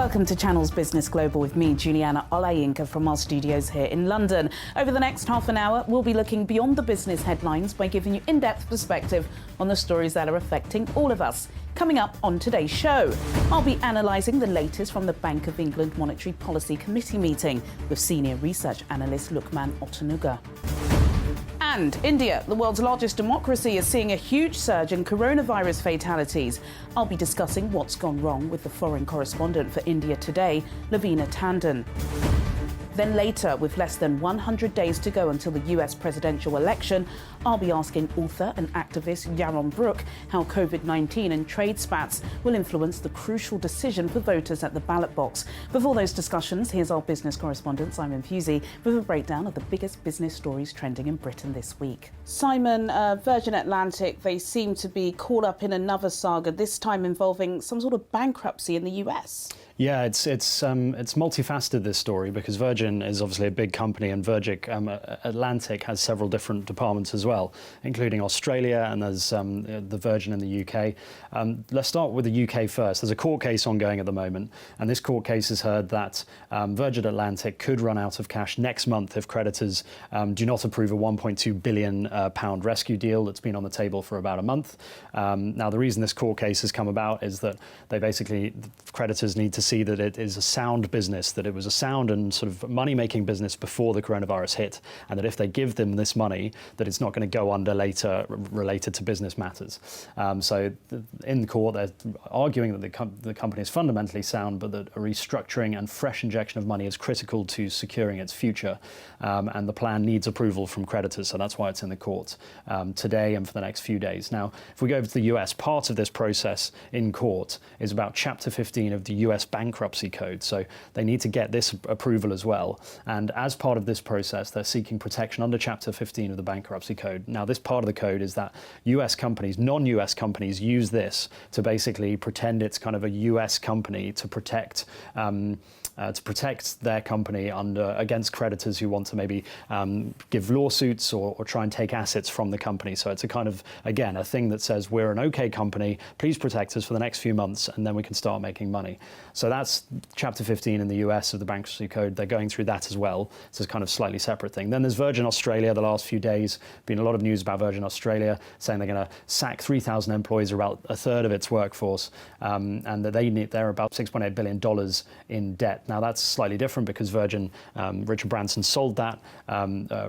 Welcome to Channel's Business Global with me, Juliana Olayinka, from our studios here in London. Over the next half an hour, we'll be looking beyond the business headlines by giving you in-depth perspective on the stories that are affecting all of us. Coming up on today's show, I'll be analysing the latest from the Bank of England Monetary Policy Committee meeting with senior research analyst Lukman Otanuga. And India, the world's largest democracy, is seeing a huge surge in coronavirus fatalities. I'll be discussing what's gone wrong with the foreign correspondent for India Today, Lavina Tandon. Then later, with less than 100 days to go until the US presidential election, I'll be asking author and activist Yaron Brook how COVID-19 and trade spats will influence the crucial decision for voters at the ballot box. Before those discussions, here's our business correspondent, Simon Fusey, with a breakdown of the biggest business stories trending in Britain this week. Simon, Virgin Atlantic, they seem to be caught up in another saga, this time involving some sort of bankruptcy in the US. Yeah, it's multifaceted, this story, because Virgin is obviously a big company, and Virgin Atlantic has several different departments as well, including Australia, and there's the Virgin in the UK. Let's start with the UK first. There's a court case ongoing at the moment, and this court case has heard that Virgin Atlantic could run out of cash next month if creditors do not approve a £1.2 billion rescue deal that's been on the table for about a month. Now, the reason this court case has come about is that the creditors need to see that it is a sound business, that it was a sound and sort of money-making business before the coronavirus hit, and that if they give them this money, that it's not going to go under later related to business matters. So in the court, they're arguing that the company is fundamentally sound, but that a restructuring and fresh injection of money is critical to securing its future, and the plan needs approval from creditors, so that's why it's in the court today and for the next few days. Now, if we go over to the US, part of this process in court is about Chapter 15 of the US Bankruptcy Code, so they need to get this approval as well. And as part of this process, they're seeking protection under Chapter 15 of the Bankruptcy Code. Now, this part of the code is that US companies, non-US companies, use this to basically pretend it's kind of a US company to protect their company against creditors who want to maybe give lawsuits or try and take assets from the company. So it's a kind of, again, a thing that says we're an okay company, please protect us for the next few months, and then we can start making money. So that's Chapter 15 in the US of the Bankruptcy Code. They're going through that as well. It's a kind of slightly separate thing. Then there's Virgin Australia. The last few days, been a lot of news about Virgin Australia saying they're going to sack 3,000 employees, or about a third of its workforce, and that they're about $6.8 billion in debt. Now, that's slightly different because Virgin, Richard Branson sold that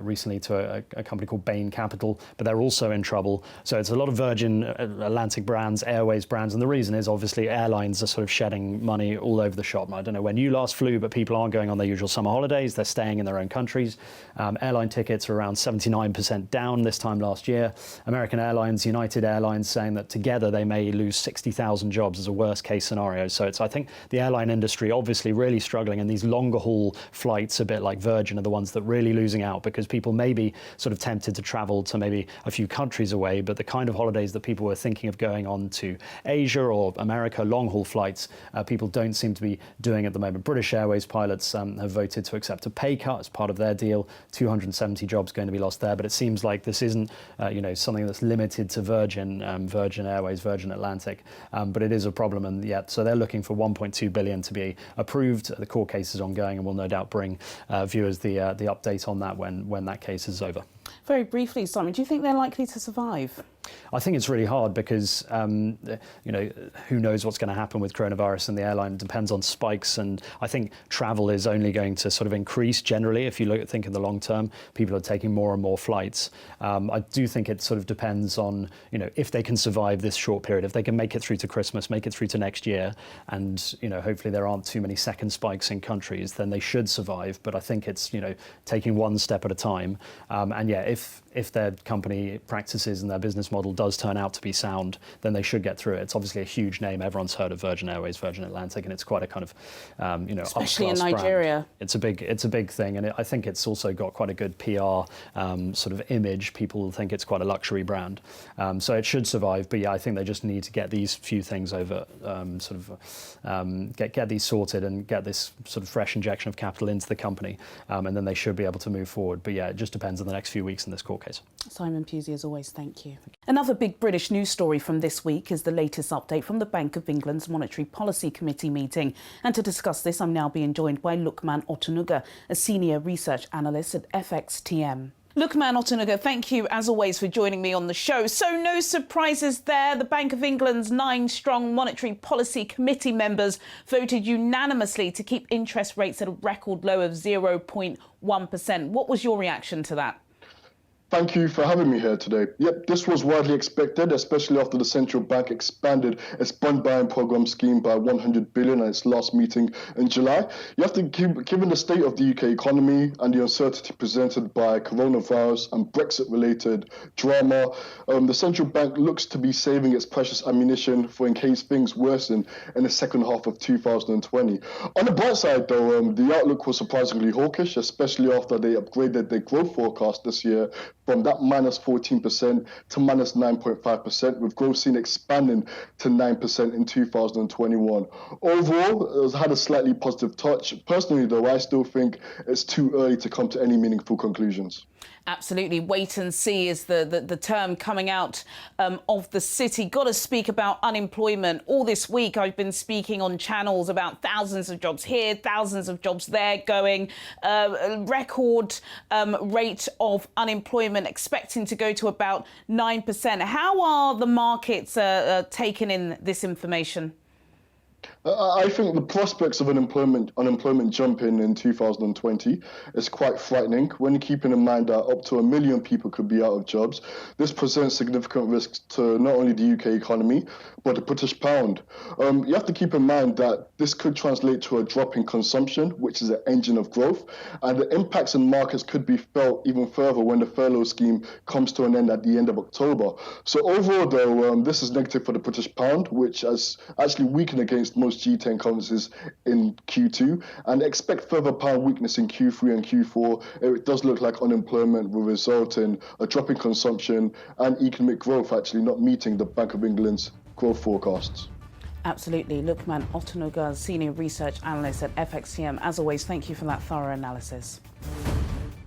recently to a company called Bain Capital, but they're also in trouble. So it's a lot of Virgin Atlantic brands, Airways brands, and the reason is obviously airlines are sort of shedding money all over the shop. I don't know when you last flew, but people aren't going on their usual summer holidays. They're staying in their own countries. Airline tickets are around 79% down this time last year. American Airlines, United Airlines saying that together they may lose 60,000 jobs as a worst case scenario. So I think the airline industry obviously really struggling, and these longer haul flights, a bit like Virgin, are the ones that really losing out, because people may be sort of tempted to travel to maybe a few countries away, but the kind of holidays that people were thinking of going on to Asia or America, long haul flights, people don't seem to be doing at the moment. British Airways pilots have voted to accept a pay cut as part of their deal. 270 jobs going to be lost there, but it seems like this isn't something that's limited to Virgin Airways, Virgin Atlantic, but it is a problem, and so they're looking for $1.2 billion to be approved. The court case is ongoing, and we'll no doubt bring viewers the update on that when that case is over. Very briefly, Simon, do you think they're likely to survive? I think it's really hard because, who knows what's going to happen with coronavirus and the airline. It depends on spikes. And I think travel is only going to sort of increase generally. If you think in the long term, people are taking more and more flights. I do think it sort of depends on, if they can survive this short period, if they can make it through to Christmas, make it through to next year. And, hopefully there aren't too many second spikes in countries, then they should survive. But I think it's, taking one step at a time. If their company practices and their business model does turn out to be sound, then they should get through it. It's obviously a huge name. Everyone's heard of Virgin Airways, Virgin Atlantic, and it's quite a kind of, especially in brand. Nigeria. It's a big thing, and I think it's also got quite a good PR sort of image. People think it's quite a luxury brand, so it should survive. But I think they just need to get these few things over, get these sorted and get this sort of fresh injection of capital into the company, and then they should be able to move forward. But it just depends on the next few weeks in this court case. Simon Pusey, as always, thank you. Another big British news story from this week is the latest update from the Bank of England's Monetary Policy Committee meeting. And to discuss this, I'm now being joined by Lukman Otunuga, a senior research analyst at FXTM. Lukman Otunuga, thank you, as always, for joining me on the show. So no surprises there. The Bank of England's 9-strong Monetary Policy Committee members voted unanimously to keep interest rates at a record low of 0.1%. What was your reaction to that? Thank you for having me here today. Yep, this was widely expected, especially after the central bank expanded its bond buying program scheme by 100 billion at its last meeting in July. You have to given the state of the UK economy and the uncertainty presented by coronavirus and Brexit-related drama, the central bank looks to be saving its precious ammunition for in case things worsen in the second half of 2020. On the bright side, though, the outlook was surprisingly hawkish, especially after they upgraded their growth forecast this year from that minus 14% to minus 9.5%, with growth seen expanding to 9% in 2021. Overall, it had a slightly positive touch. Personally, though, I still think it's too early to come to any meaningful conclusions. Absolutely. Wait and see is the term coming out of the city. Got to speak about unemployment. All this week I've been speaking on channels about thousands of jobs here, thousands of jobs there going. Record rate of unemployment expecting to go to about 9%. How are the markets taking in this information? I think the prospects of an unemployment jump in 2020 is quite frightening when keeping in mind that up to 1 million people could be out of jobs. This presents significant risks to not only the UK economy, but the British pound. You have to keep in mind that this could translate to a drop in consumption, which is an engine of growth, and the impacts in markets could be felt even further when the furlough scheme comes to an end at the end of October. So overall, though, this is negative for the British pound, which has actually weakened against most G10 currencies in Q2, and expect further pound weakness in Q3 and Q4. It does look like unemployment will result in a drop in consumption and economic growth actually not meeting the Bank of England's growth forecasts. Absolutely. Lukman Otunuga, senior research analyst at FXTM. As always, thank you for that thorough analysis.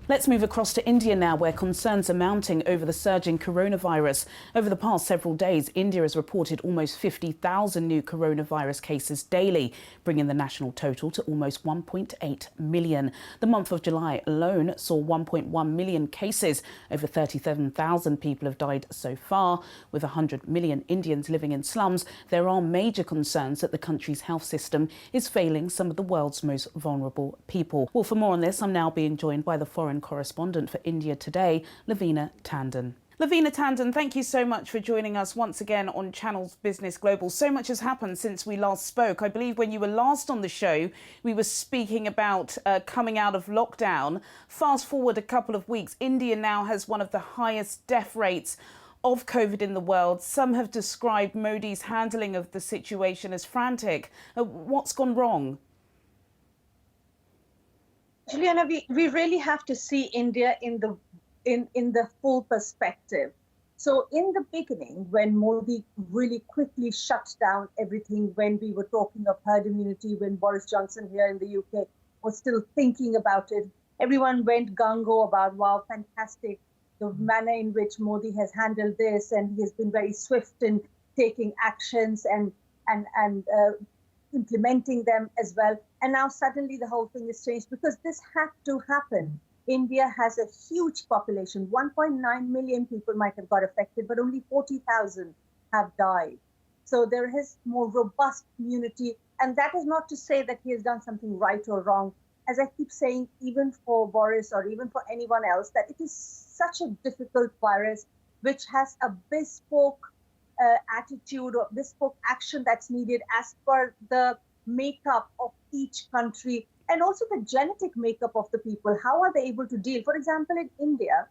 Let's move across to India now, where concerns are mounting over the surging coronavirus. Over the past several days, India has reported almost 50,000 new coronavirus cases daily, bringing the national total to almost 1.8 million. The month of July alone saw 1.1 million cases. Over 37,000 people have died so far. With 100 million Indians living in slums, there are major concerns that the country's health system is failing some of the world's most vulnerable people. Well, for more on this, I'm now being joined by the foreign correspondent for India Today, Lavina Tandon. Lavina Tandon, thank you so much for joining us once again on Channel's Business Global. So much has happened since we last spoke. I believe when you were last on the show, we were speaking about coming out of lockdown. Fast forward a couple of weeks, India now has one of the highest death rates of COVID in the world. Some have described Modi's handling of the situation as frantic. What's gone wrong? Juliana, we really have to see India in the full perspective. So in the beginning, when Modi really quickly shut down everything, when we were talking of herd immunity, when Boris Johnson here in the UK was still thinking about it, everyone went gung-ho about, wow, fantastic, the manner in which Modi has handled this, and he has been very swift in taking actions and implementing them as well. And now suddenly the whole thing is changed because this had to happen. India has a huge population. 1.9 million people might have got affected, but only 40,000 have died. So there is more robust community. And that is not to say that he has done something right or wrong. As I keep saying, even for Boris or even for anyone else, that it is such a difficult virus which has a bespoke attitude or bespoke action that's needed as per the makeup of each country and also the genetic makeup of the people. How are they able to deal? For example, in India,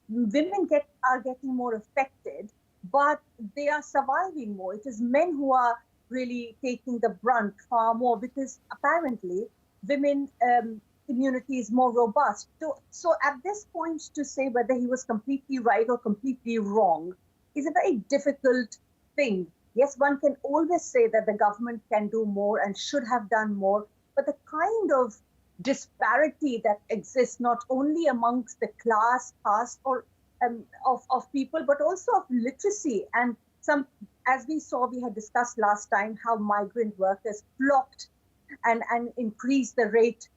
women are getting more affected, but they are surviving more. It is men who are really taking the brunt far more because apparently women immunity is more robust. So at this point to say whether he was completely right or completely wrong is a very difficult thing. Yes, one can always say that the government can do more and should have done more, but the kind of disparity that exists not only amongst the class, caste, or of people, but also of literacy. And some, as we saw, we had discussed last time how migrant workers flocked and increased the rate.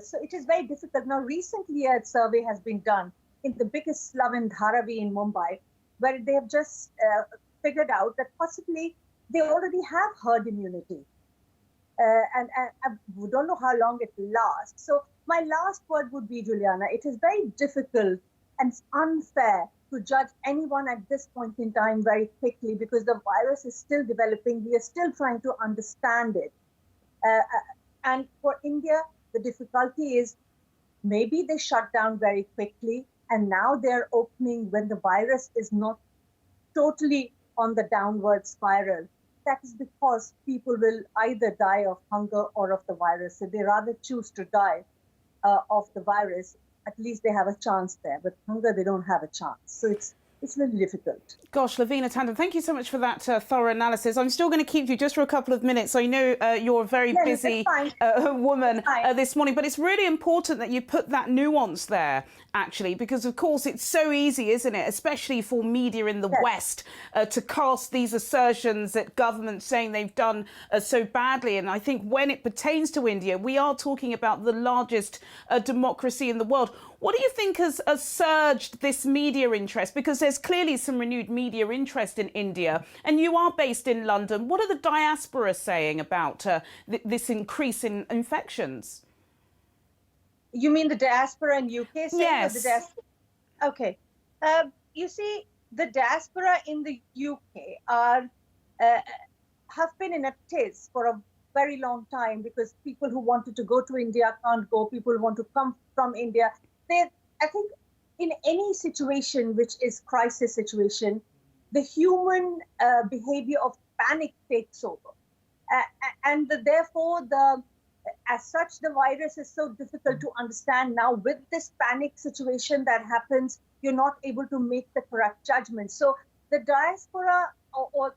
So it is very difficult. Now, recently a survey has been done in the biggest slum in Dharavi in Mumbai, where they have just figured out that possibly they already have herd immunity. And we don't know how long it will last. So my last word would be, Juliana, it is very difficult and unfair to judge anyone at this point in time very quickly, because the virus is still developing. We are still trying to understand it. And for India, the difficulty is maybe they shut down very quickly, and now they're opening when the virus is not totally on the downward spiral. That is because people will either die of hunger or of the virus. So they rather choose to die of the virus. At least they have a chance there. But hunger, they don't have a chance. So it's really difficult. Gosh, Lavina Tandon, thank you so much for that thorough analysis. I'm still going to keep you just for a couple of minutes. I know you're a very busy woman this morning, but it's really important that you put that nuance there, actually, because, of course, it's so easy, isn't it, especially for media in the West, to cast these assertions that governments saying they've done so badly. And I think when it pertains to India, we are talking about the largest democracy in the world. What do you think has surged this media interest? Because there's clearly some renewed media interest in India, and you are based in London. What are the diaspora saying about this increase in infections? You mean the diaspora in UK saying? Yes. Or the diaspora? Okay. You see, the diaspora in the UK have been in a tiz for a very long time, because people who wanted to go to India can't go. People who want to come from India. I think in any situation which is crisis situation, the human behavior of panic takes over. And therefore, as such, the virus is so difficult to understand. Now, with this panic situation that happens, you're not able to make the correct judgment. So the diaspora, or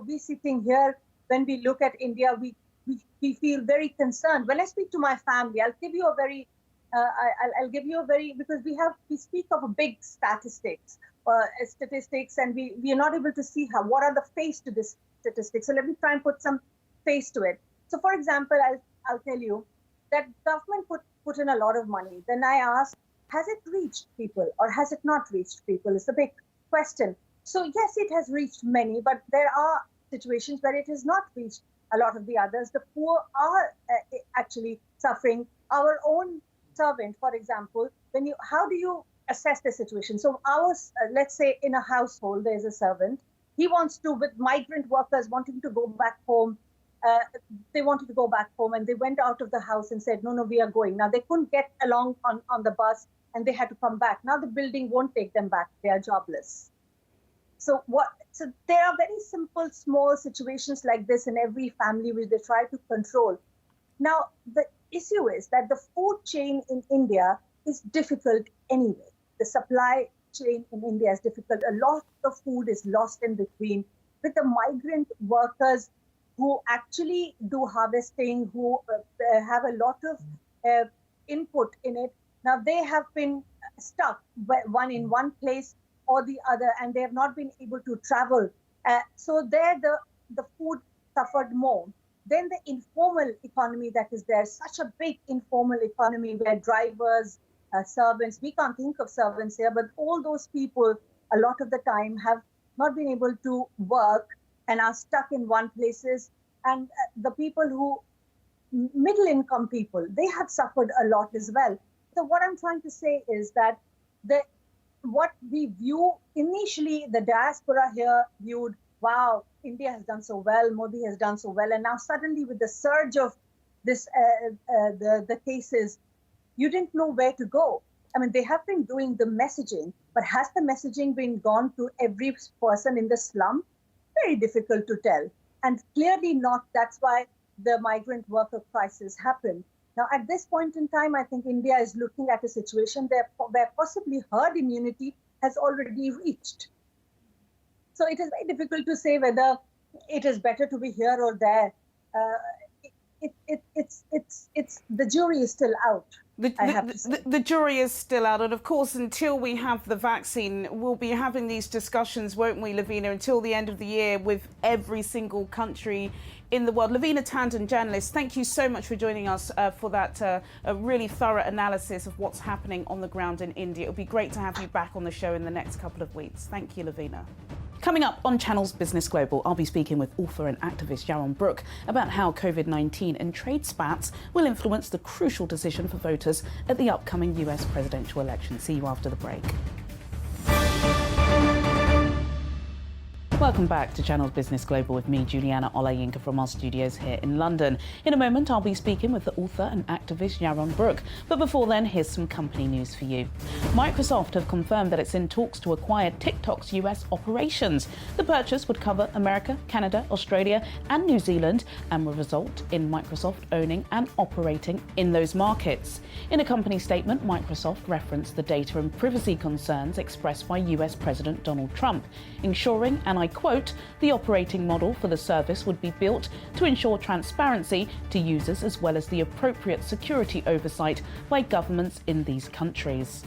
we sitting here, when we look at India, we feel very concerned. When I speak to my family, I'll give you a very because we speak of a big statistics, and we are not able to see what are the face to this statistics. So let me try and put some face to it. So, for example, I'll tell you that government put in a lot of money. Then I ask, has it reached people or has it not reached people? It's a big question. So yes, it has reached many, but there are situations where it has not reached a lot of the others. The poor are actually suffering. Our own servant, for example, how do you assess the situation? So let's say in a household, there's a servant. He wants to, with migrant workers wanting to go back home, they wanted to go back home, and they went out of the house and said, no, we are going. Now, they couldn't get along on the bus, and they had to come back. Now the building won't take them back. They are jobless. So there are very simple, small situations like this in every family which they try to control. Now, the issue is that the food chain in India is difficult anyway. The supply chain in India is difficult. A lot of food is lost in between. With the migrant workers who actually do harvesting, who have a lot of input in it, now they have been stuck in one place or the other, and they have not been able to travel. So there the food suffered more. Then the informal economy that is there, such a big informal economy where drivers, servants, we can't think of servants here, but all those people a lot of the time have not been able to work and are stuck in one places. And the people who, middle income people, they have suffered a lot as well. So what I'm trying to say is that what we view initially, the diaspora here viewed, wow, India has done so well, Modi has done so well. And now suddenly with the surge of this, the cases, you didn't know where to go. I mean, they have been doing the messaging, but has the messaging been gone to every person in the slum? Very difficult to tell. And clearly not. That's why the migrant worker crisis happened. Now, at this point in time, I think India is looking at a situation where possibly herd immunity has already reached. So it is very difficult to say whether it is better to be here or there. It's the jury is still out. The jury is still out, and of course, until we have the vaccine, we'll be having these discussions, won't we, Lavina, until the end of the year with every single country in the world. Lavina Tandon, journalist, thank you so much for joining us for that a really thorough analysis of what's happening on the ground in India. It'll be great to have you back on the show in the next couple of weeks. Thank you, Lavina. Coming up on Channel's Business Global, I'll be speaking with author and activist Yaron Brook about how COVID-19 and trade spats will influence the crucial decision for voters at the upcoming US presidential election. See you after the break. Welcome back to Channel's Business Global with me, Juliana Olayinka, from our studios here in London. In a moment, I'll be speaking with the author and activist Yaron Brook. But before then, here's some company news for you. Microsoft have confirmed that it's in talks to acquire TikTok's US operations. The purchase would cover America, Canada, Australia and New Zealand and will result in Microsoft owning and operating in those markets. In a company statement, Microsoft referenced the data and privacy concerns expressed by US President Donald Trump, ensuring, and I quote, the operating model for the service would be built to ensure transparency to users as well as the appropriate security oversight by governments in these countries.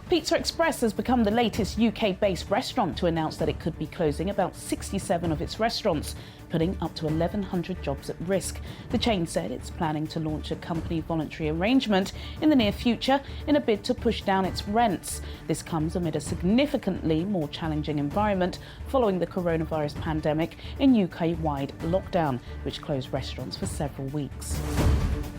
Pizza Express has become the latest UK-based restaurant to announce that it could be closing about 67 of its restaurants, putting up to 1,100 jobs at risk. The chain said it's planning to launch a company voluntary arrangement in the near future in a bid to push down its rents. This comes amid a significantly more challenging environment following the coronavirus pandemic and UK-wide lockdown, which closed restaurants for several weeks.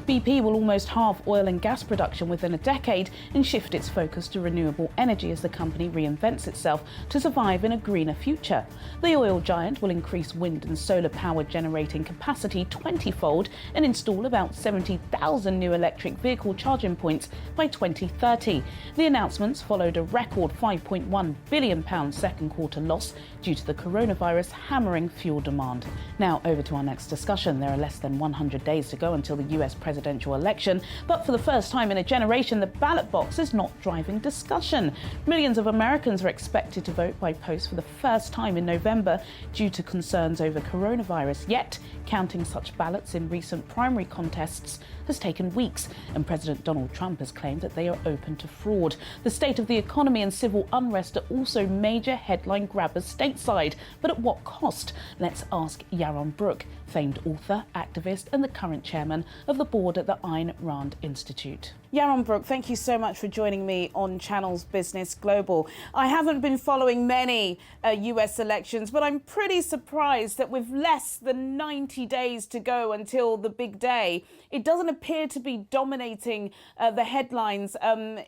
BP will almost halve oil and gas production within a decade and shift its focus to renewable energy as the company reinvents itself to survive in a greener future. The oil giant will increase wind and solar power generating capacity 20-fold and install about 70,000 new electric vehicle charging points by 2030. The announcements followed a record £5.1 billion second quarter loss due to the coronavirus hammering fuel demand. Now over to our next discussion. There are less than 100 days to go until the US presidential election, but for the first time in a generation, the ballot box is not driving discussion. Millions of Americans are expected to vote by post for the first time in November due to concerns over coronavirus. Yet, counting such ballots in recent primary contests has taken weeks, and President Donald Trump has claimed that they are open to fraud. The state of the economy and civil unrest are also major headline grabbers stateside. But at what cost? Let's ask Yaron Brook, famed author, activist, and the current chairman of the board at the Ayn Rand Institute. Yaron Brook, thank you so much for joining me on Channel's Business Global. I haven't been following many US elections, but I'm pretty surprised that with less than 90 days to go until the big day, it doesn't appear to be dominating the headlines.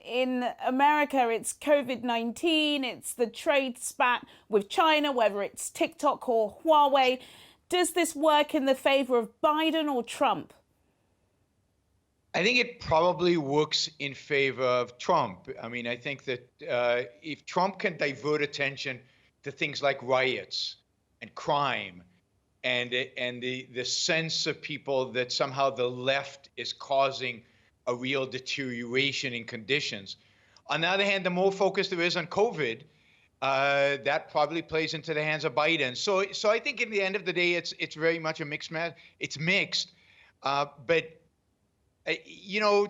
In America, it's COVID-19, it's the trade spat with China, whether it's TikTok or Huawei. Does this work in the favor of Biden or Trump? I think it probably works in favor of Trump. I mean, I think that if Trump can divert attention to things like riots and crime and the sense of people that somehow the left is causing a real deterioration in conditions. On the other hand, the more focus there is on COVID, that probably plays into the hands of Biden. So I think in the end of the day, it's very much a mixed match. It's mixed, but you know,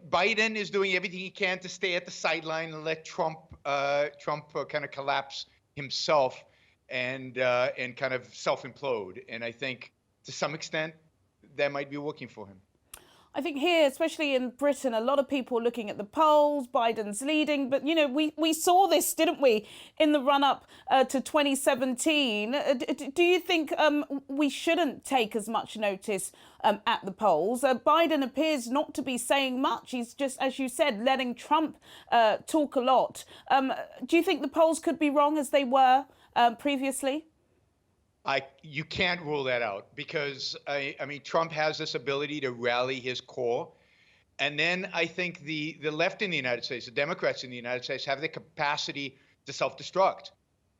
Biden is doing everything he can to stay at the sideline and let Trump kind of collapse himself and kind of self-implode. And I think to some extent that might be working for him. I think here, especially in Britain, a lot of people are looking at the polls. Biden's leading. But, you know, we saw this, didn't we, in the run-up to 2017. Do you think we shouldn't take as much notice at the polls? Biden appears not to be saying much. He's just, as you said, letting Trump talk a lot. Do you think the polls could be wrong as they were previously? You can't rule that out because, I mean, Trump has this ability to rally his core. And then I think the left in the United States, the Democrats in the United States, have the capacity to self-destruct.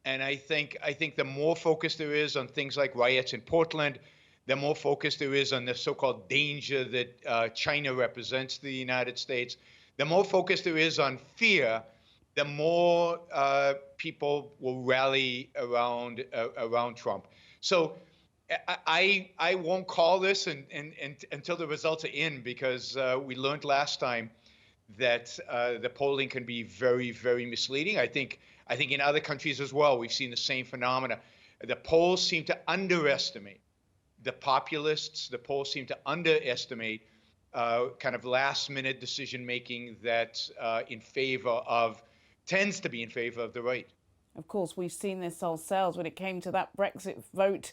And I think the more focus there is on things like riots in Portland, the more focus there is on the so-called danger that China represents to the United States, the more focus there is on fear, the more people will rally around Trump. So I won't call this until the results are in, because we learned last time that the polling can be very, very misleading. I think in other countries as well, we've seen the same phenomena. The polls seem to underestimate the populists. The polls seem to underestimate kind of last-minute decision-making that tends to be in favor of the right. Of course, we've seen this ourselves when it came to that Brexit vote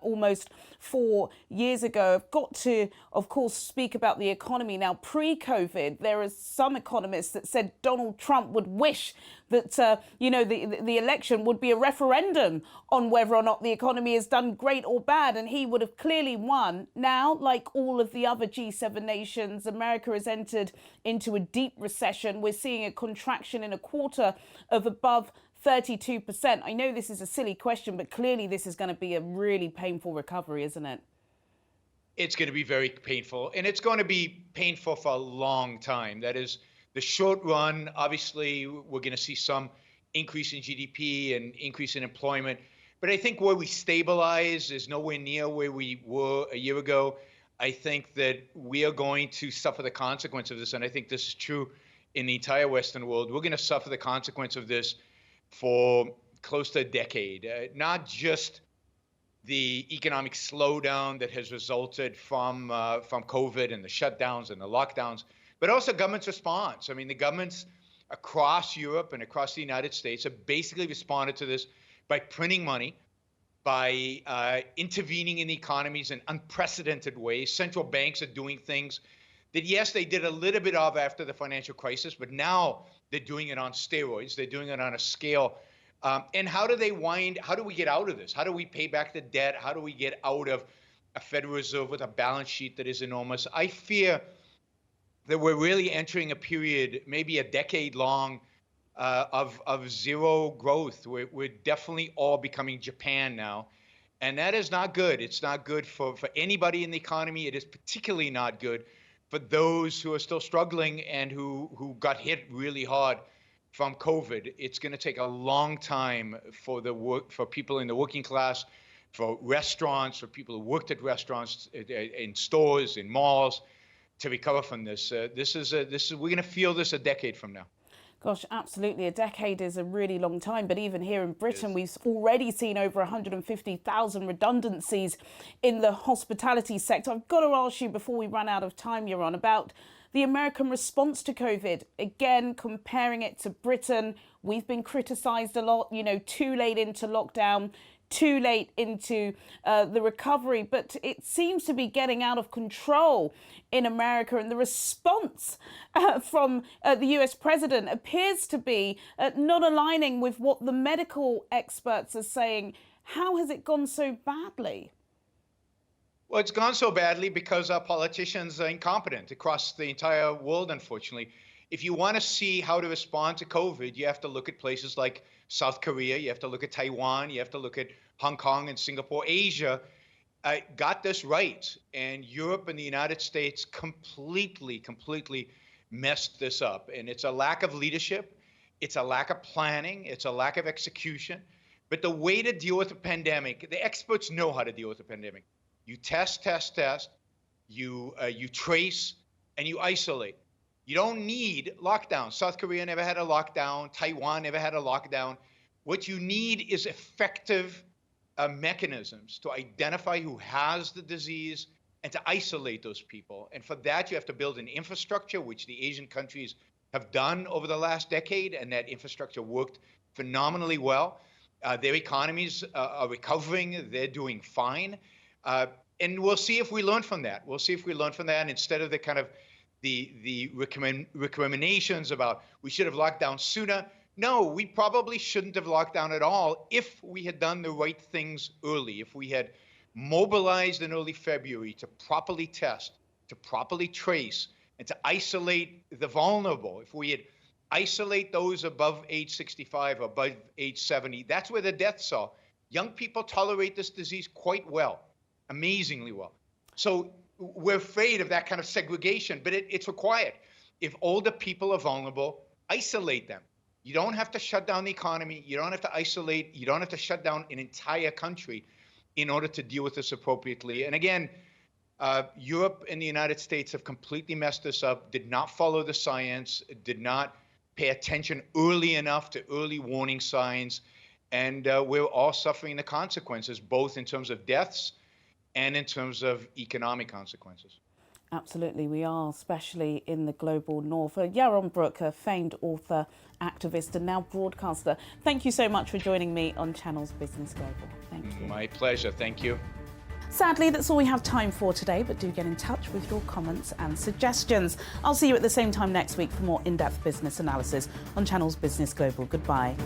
almost 4 years ago. I've got to, of course, speak about the economy. Now, pre-COVID, there are some economists that said Donald Trump would wish that, the election would be a referendum on whether or not the economy has done great or bad, and he would have clearly won. Now, like all of the other G7 nations, America has entered into a deep recession. We're seeing a contraction in a quarter of above 32%. I know this is a silly question, but clearly this is going to be a really painful recovery, isn't it? It's going to be very painful, and it's going to be painful for a long time. That is, the short run, obviously, we're going to see some increase in GDP and increase in employment. But I think where we stabilize is nowhere near where we were a year ago. I think that we are going to suffer the consequence of this, and I think this is true in the entire Western world. We're going to suffer the consequence of this for close to a decade, not just the economic slowdown that has resulted from COVID and the shutdowns and the lockdowns, but also government's response. I mean, the governments across Europe and across the United States have basically responded to this by printing money, by intervening in the economies in unprecedented ways. Central banks are doing things that, yes, they did a little bit of after the financial crisis, but now they're doing it on steroids. They're doing it on a scale. And how do we get out of this? How do we pay back the debt? How do we get out of a Federal Reserve with a balance sheet that is enormous? I fear that we're really entering a period, maybe a decade long, of zero growth. We're definitely all becoming Japan now. And that is not good. It's not good for anybody in the economy. It is particularly not good for those who are still struggling and who got hit really hard from COVID. It's going to take a long time for people in the working class, for restaurants, for people who worked at restaurants, in stores, in malls, to recover from this. We're going to feel this a decade from now. Gosh, absolutely. A decade is a really long time. But even here in Britain, we've already seen over 150,000 redundancies in the hospitality sector. I've got to ask you, before we run out of time, Yaron, about the American response to COVID. Again, comparing it to Britain, we've been criticised a lot, too late into lockdown, too late into the recovery, but it seems to be getting out of control in America, and the response from the US president appears to be not aligning with what the medical experts are saying. How has it gone so badly? Well, it's gone so badly because our politicians are incompetent across the entire world, unfortunately. If you want to see how to respond to COVID, you have to look at places like South Korea, you have to look at Taiwan, you have to look at Hong Kong and Singapore. Asia got this right, and Europe and the United States completely messed this up. And it's a lack of leadership, it's a lack of planning, it's a lack of execution. But the way to deal with a pandemic, the experts know how to deal with a pandemic. You test, you trace, and you isolate. You don't need lockdown. South Korea never had a lockdown. Taiwan never had a lockdown. What you need is effective mechanisms to identify who has the disease and to isolate those people. And for that, you have to build an infrastructure, which the Asian countries have done over the last decade, and that infrastructure worked phenomenally well. Their economies are recovering. They're doing fine. And we'll see if we learn from that. We'll see if we learn from that, and instead of the kind of the recriminations about we should have locked down sooner. No, we probably shouldn't have locked down at all if we had done the right things early, if we had mobilized in early February to properly test, to properly trace, and to isolate the vulnerable. If we had isolate those above age 65 or above age 70, that's where the deaths are. Young people tolerate this disease quite well, amazingly well. So we're afraid of that kind of segregation, but it's required. If older people are vulnerable, isolate them. You don't have to shut down the economy. You don't have to isolate. You don't have to shut down an entire country. in order to deal with this appropriately. And again, Europe and the United States have completely messed this up, did not follow the science, did not pay attention early enough to early warning signs. And we're all suffering the consequences, both in terms of deaths and in terms of economic consequences. Absolutely, we are, especially in the global north. Yaron Brook, a famed author, activist, and now broadcaster. Thank you so much for joining me on Channel's Business Global. Thank you. My pleasure. Thank you. Sadly, that's all we have time for today, but do get in touch with your comments and suggestions. I'll see you at the same time next week for more in-depth business analysis on Channel's Business Global. Goodbye.